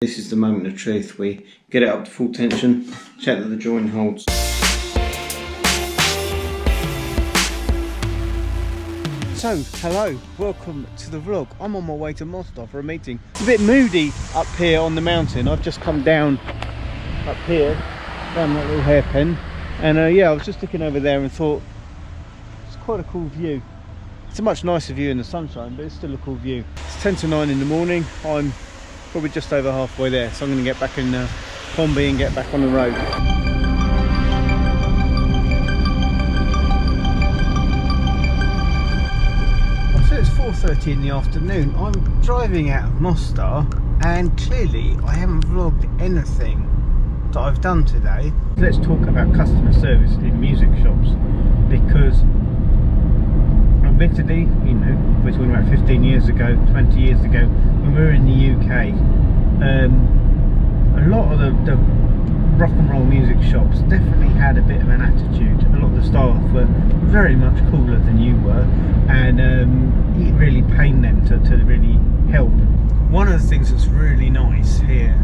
This is the moment of truth. We get it up to full tension, check that the join holds. So, hello, welcome to the vlog. I'm on my way to Mostar for a meeting. It's a bit moody up here on the mountain. I've just come down up here, down that little hairpin. And yeah, I was just looking over there and thought, it's quite a cool view. It's a much nicer view in the sunshine, but it's still a cool view. It's 10 to 9 in the morning. I'm probably just over halfway there, so I'm going to get back in Combi and get back on the road. So it's 4:30 in the afternoon. I'm driving out of Mostar, and clearly I haven't vlogged anything that I've done today. Let's talk about customer service in music shops, because admittedly, you know, we're talking about 15 years ago, 20 years ago, when we were in the UK, a lot of the rock and roll music shops definitely had a bit of an attitude. A lot of the staff were very much cooler than you were, and it really pained them to really help. One of the things that's really nice here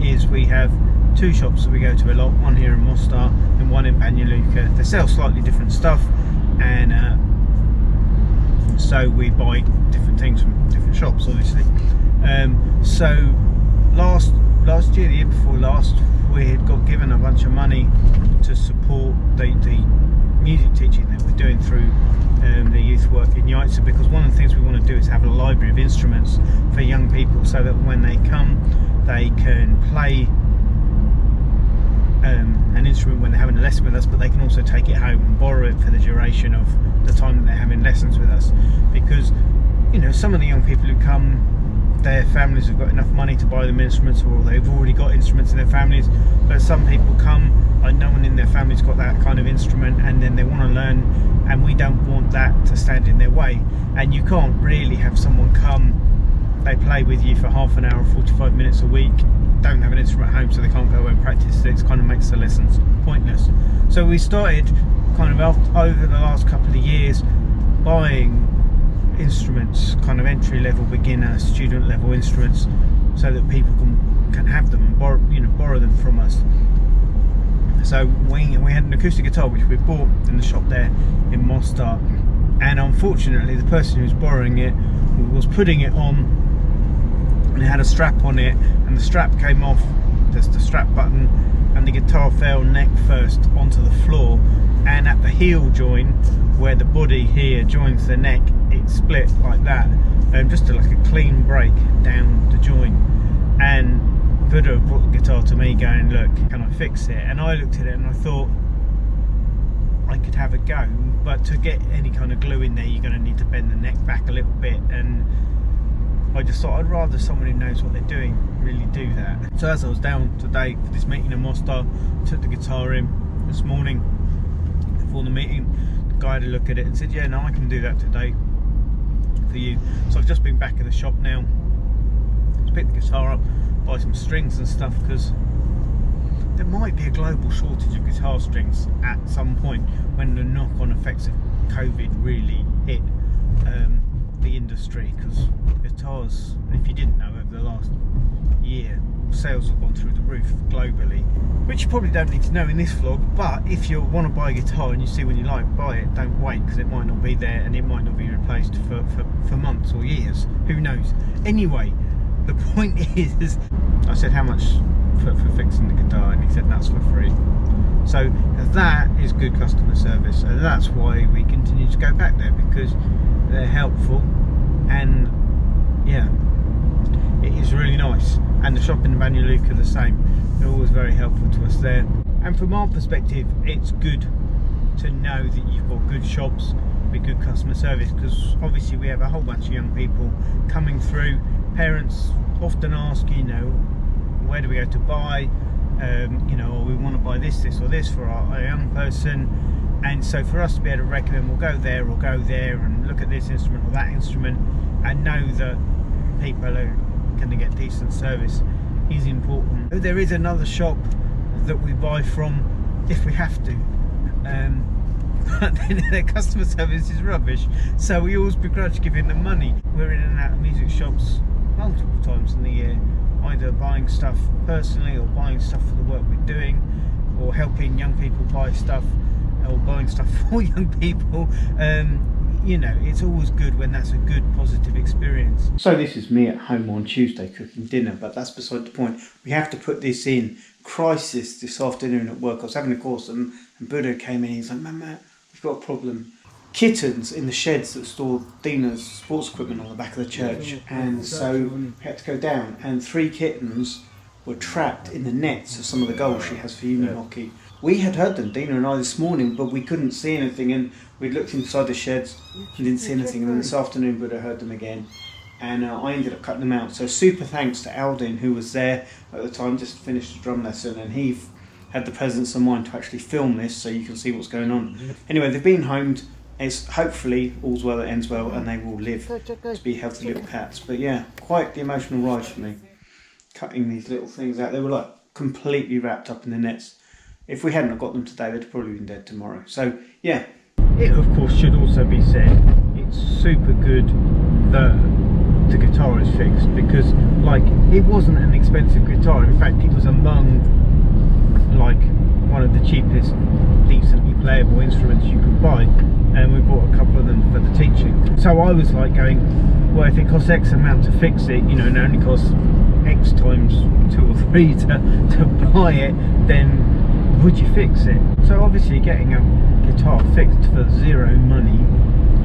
is we have two shops that we go to a lot, one here in Mostar and one in Banja Luka. They sell slightly different stuff, and so we buy different things from different shops, obviously. So last year, the year before last, we had got given a bunch of money to support the music teaching that we're doing through the youth work in Yaitsa, because one of the things we want to do is have a library of instruments for young people, so that when they come, they can play an instrument when they're having a lesson with us, but they can also take it home and borrow it for the duration of the time that they're having lessons with us. Because, you know, some of the young people who come, their families have got enough money to buy them instruments, or they've already got instruments in their families, but some people come like no one in their family's got that kind of instrument, and then they want to learn, and we don't want that to stand in their way. And you can't really have someone come, they play with you for half an hour, 45 minutes a week, don't have an instrument at home, so they can't go away and practice. It kind of makes the lessons pointless. So we started kind of over the last couple of years buying instruments, kind of entry-level, beginner, student-level instruments, so that people can have them and borrow them from us. So we had an acoustic guitar which we bought in the shop there in Mostar, and unfortunately the person who was borrowing it was putting it on, and it had a strap on it, and the strap came off, just the strap button, and the guitar fell neck first onto the floor, and at the heel joint where the body here joins the neck, it split like that, just like a clean break down the joint. And Buddha brought the guitar to me going, look, can I fix it? And I looked at it and I thought I could have a go, but to get any kind of glue in there, you're going to need to bend the neck back a little bit, and I just thought I'd rather someone who knows what they're doing really do that. So as I was down today for this meeting in Mostar, took the guitar in this morning before the meeting. The guy had a look at it and said, yeah, no, I can do that today for you. So I've just been back in the shop now to pick the guitar up, buy some strings and stuff, because there might be a global shortage of guitar strings at some point when the knock-on effects of COVID really hit the industry, because guitars, if you didn't know, over the last year, sales have gone through the roof globally, which you probably don't need to know in this vlog. But if you want to buy a guitar and you see one you like, buy it. Don't wait, because it might not be there, and it might not be replaced for months or years, who knows. Anyway, the point is, I said how much for fixing the guitar, and he said that's for free. So that is good customer service, and that's why we continue to go back there, because they're helpful, and yeah, it is really nice. And the shop in Banja Luka the same, they're always very helpful to us there. And from our perspective, it's good to know that you've got good shops with good customer service, because obviously we have a whole bunch of young people coming through. Parents often ask, you know, where do we go to buy, you know, or we want to buy this or this for our young person. And so for us to be able to recommend, we'll go there or go there and look at this instrument or that instrument, and know that people are going to get decent service is important. There is another shop that we buy from if we have to, but then their customer service is rubbish, so we always begrudge giving them money. We're in and out of music shops multiple times in the year, either buying stuff personally or buying stuff for the work we're doing, or helping young people buy stuff or buying stuff for young people. You know, it's always good when that's a good positive experience. So this is me at home on Tuesday cooking dinner, but that's beside the point. We have to put this in crisis this afternoon at work. I was having a course and Buddha came in and he's like, Matt, we've got a problem. Kittens in the sheds that store Dina's sports equipment on the back of the church, and so we had to go down, and 3 kittens were trapped in the nets of some of the goals she has for union hockey. We had heard them, Dina and I, this morning, but we couldn't see anything, and we looked inside the sheds and didn't see anything, and then this afternoon Buddha heard them again, and I ended up cutting them out. So super thanks to Aldin, who was there at the time, just finished a drum lesson, and he had the presence of mind to actually film this so you can see what's going on. Anyway, they've been homed. It's hopefully all's well that ends well, and they will live to be healthy little cats. But yeah, quite the emotional ride for me, cutting these little things out. They were like completely wrapped up in the nets. If we hadn't got them today, they'd probably been dead tomorrow. So yeah, it of course should also be said, it's super good that the guitar is fixed, because like it wasn't an expensive guitar. In fact, it was among like one of the cheapest decently playable instruments you could buy, and we bought a couple of them for the teaching. So I was like going, well, if it costs X amount to fix it, you know, and it only costs X times 2 or 3 to buy it, then would you fix it? So obviously getting a guitar fixed for 0 money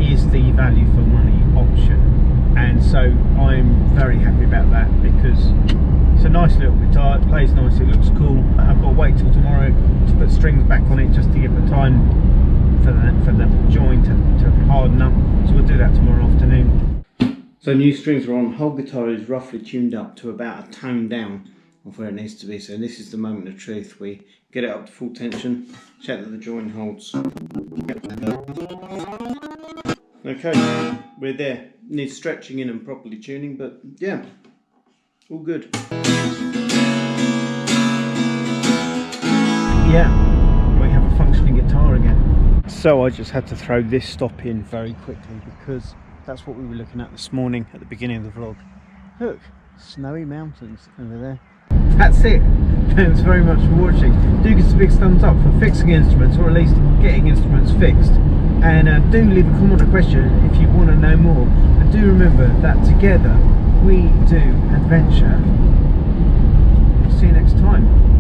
is the value for money option, and so I'm very happy about that, because it's a nice little guitar, it plays nice, it looks cool. I've got to wait till tomorrow to put strings back on it just to give the time for the joint to harden up, so we'll do that tomorrow afternoon. So new strings are on. Whole guitar is roughly tuned up to about a tone down of where it needs to be, so this is the moment of truth. We get it up to full tension, check that the joint holds. Okay, we're there. Needs stretching in and properly tuning, but yeah, all good. Yeah, we have a functioning guitar again. So I just had to throw this stop in very quickly, because that's what we were looking at this morning at the beginning of the vlog. Look, snowy mountains over there. That's it. Thanks very much for watching. Do give us a big thumbs up for fixing instruments, or at least getting instruments fixed. And do leave a comment or question if you want to know more. And do remember that together we do adventure. See you next time.